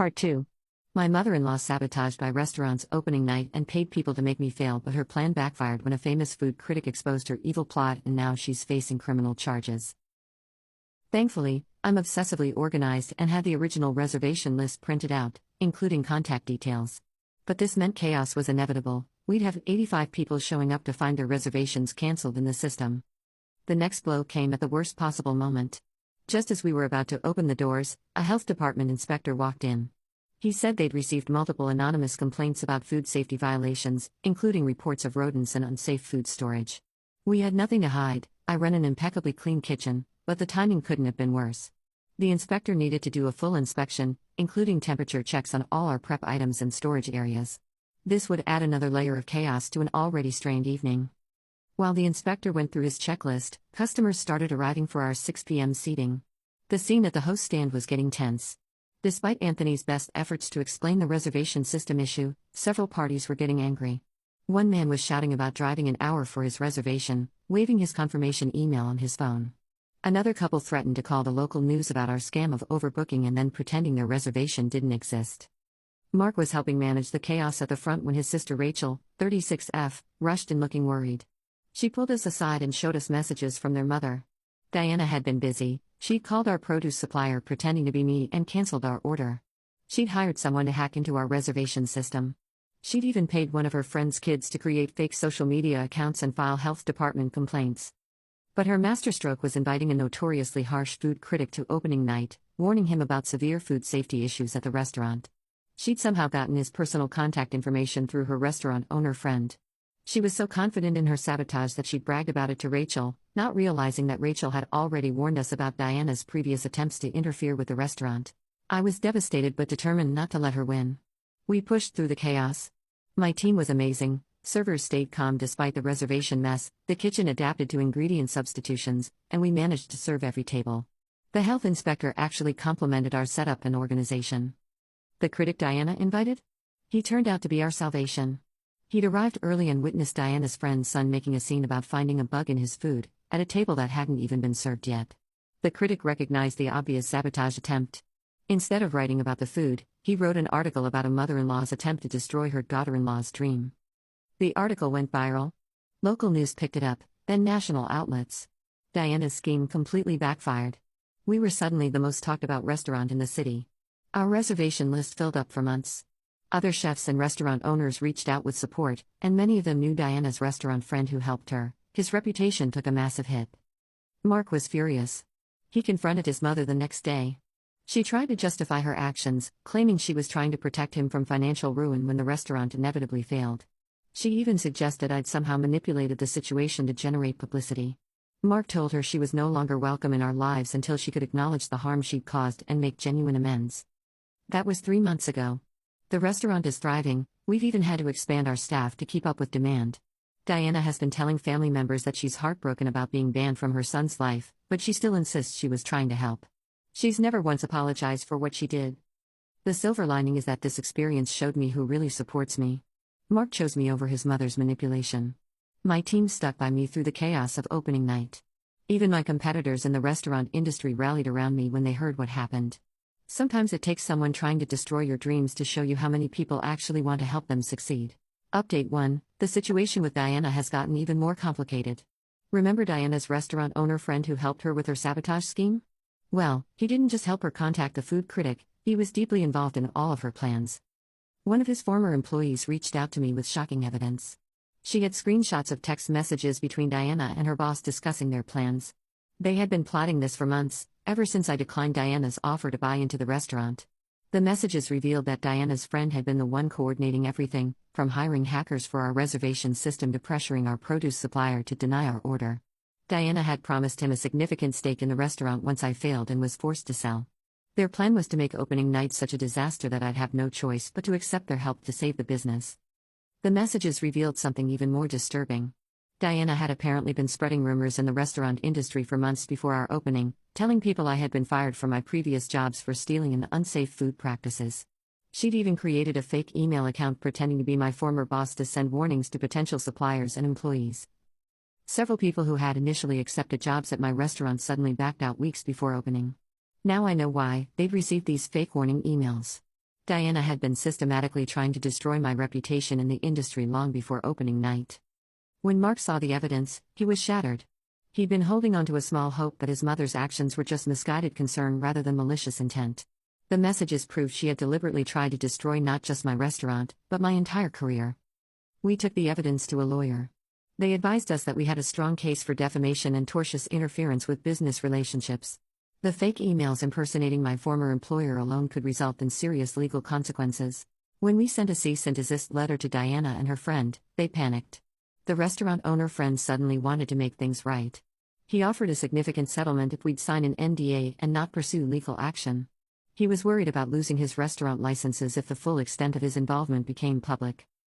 Part 2. My mother-in-law sabotaged my restaurant's opening night and paid people to make me fail, but her plan backfired when a famous food critic exposed her evil plot, and now she's facing criminal charges. Thankfully, I'm obsessively organized and had the original reservation list printed out, including contact details. But this meant chaos was inevitable. We'd have 85 people showing up to find their reservations canceled in the system. The next blow came at the worst possible moment. Just as we were about to open the doors, a health department inspector walked in. He said they'd received multiple anonymous complaints about food safety violations, including reports of rodents and unsafe food storage. We had nothing to hide. I run an impeccably clean kitchen, but the timing couldn't have been worse. The inspector needed to do a full inspection, including temperature checks on all our prep items and storage areas. This would add another layer of chaos to an already strained evening. While the inspector went through his checklist, customers started arriving for our 6 p.m. seating. The scene at the host stand was getting tense. Despite Anthony's best efforts to explain the reservation system issue, several parties were getting angry. One man was shouting about driving an hour for his reservation, waving his confirmation email on his phone. Another couple threatened to call the local news about our scam of overbooking and then pretending their reservation didn't exist. Mark was helping manage the chaos at the front when his sister Rachel, 36F, rushed in looking worried. She pulled us aside and showed us messages from their mother. Diana had been busy. She'd called our produce supplier pretending to be me and canceled our order. She'd hired someone to hack into our reservation system. She'd even paid one of her friend's kids to create fake social media accounts and file health department complaints. But her masterstroke was inviting a notoriously harsh food critic to opening night, warning him about severe food safety issues at the restaurant. She'd somehow gotten his personal contact information through her restaurant owner friend. She was so confident in her sabotage that she'd bragged about it to Rachel, not realizing that Rachel had already warned us about Diana's previous attempts to interfere with the restaurant. I was devastated but determined not to let her win. We pushed through the chaos. My team was amazing. Servers stayed calm despite the reservation mess, the kitchen adapted to ingredient substitutions, and we managed to serve every table. The health inspector actually complimented our setup and organization. The critic Diana invited? He turned out to be our salvation. He'd arrived early and witnessed Diana's friend's son making a scene about finding a bug in his food, at a table that hadn't even been served yet. The critic recognized the obvious sabotage attempt. Instead of writing about the food, he wrote an article about a mother-in-law's attempt to destroy her daughter-in-law's dream. The article went viral. Local news picked it up, then national outlets. Diana's scheme completely backfired. We were suddenly the most talked about restaurant in the city. Our reservation list filled up for months. Other chefs and restaurant owners reached out with support, and many of them knew Diana's restaurant friend who helped her. His reputation took a massive hit. Mark was furious. He confronted his mother the next day. She tried to justify her actions, claiming she was trying to protect him from financial ruin when the restaurant inevitably failed. She even suggested I'd somehow manipulated the situation to generate publicity. Mark told her she was no longer welcome in our lives until she could acknowledge the harm she'd caused and make genuine amends. That was 3 months ago. The restaurant is thriving. We've even had to expand our staff to keep up with demand. Diana has been telling family members that she's heartbroken about being banned from her son's life, but she still insists she was trying to help. She's never once apologized for what she did. The silver lining is that this experience showed me who really supports me. Mark chose me over his mother's manipulation. My team stuck by me through the chaos of opening night. Even my competitors in the restaurant industry rallied around me when they heard what happened. Sometimes it takes someone trying to destroy your dreams to show you how many people actually want to help them succeed. Update 1. The situation with Diana has gotten even more complicated. Remember Diana's restaurant owner friend who helped her with her sabotage scheme? Well, he didn't just help her contact the food critic, he was deeply involved in all of her plans. One of his former employees reached out to me with shocking evidence. She had screenshots of text messages between Diana and her boss discussing their plans. They had been plotting this for months, ever since I declined Diana's offer to buy into the restaurant. The messages revealed that Diana's friend had been the one coordinating everything, from hiring hackers for our reservation system to pressuring our produce supplier to deny our order. Diana had promised him a significant stake in the restaurant once I failed and was forced to sell. Their plan was to make opening night such a disaster that I'd have no choice but to accept their help to save the business. The messages revealed something even more disturbing. Diana had apparently been spreading rumors in the restaurant industry for months before our opening, telling people I had been fired from my previous jobs for stealing and unsafe food practices. She'd even created a fake email account pretending to be my former boss to send warnings to potential suppliers and employees. Several people who had initially accepted jobs at my restaurant suddenly backed out weeks before opening. Now I know why they'd received these fake warning emails. Diana had been systematically trying to destroy my reputation in the industry long before opening night. When Mark saw the evidence, he was shattered. He'd been holding on to a small hope that his mother's actions were just misguided concern rather than malicious intent. The messages proved she had deliberately tried to destroy not just my restaurant, but my entire career. We took the evidence to a lawyer. They advised us that we had a strong case for defamation and tortious interference with business relationships. The fake emails impersonating my former employer alone could result in serious legal consequences. When we sent a cease and desist letter to Diana and her friend, they panicked. The restaurant owner friend suddenly wanted to make things right. He offered a significant settlement if we'd sign an NDA and not pursue legal action. He was worried about losing his restaurant licenses if the full extent of his involvement became public.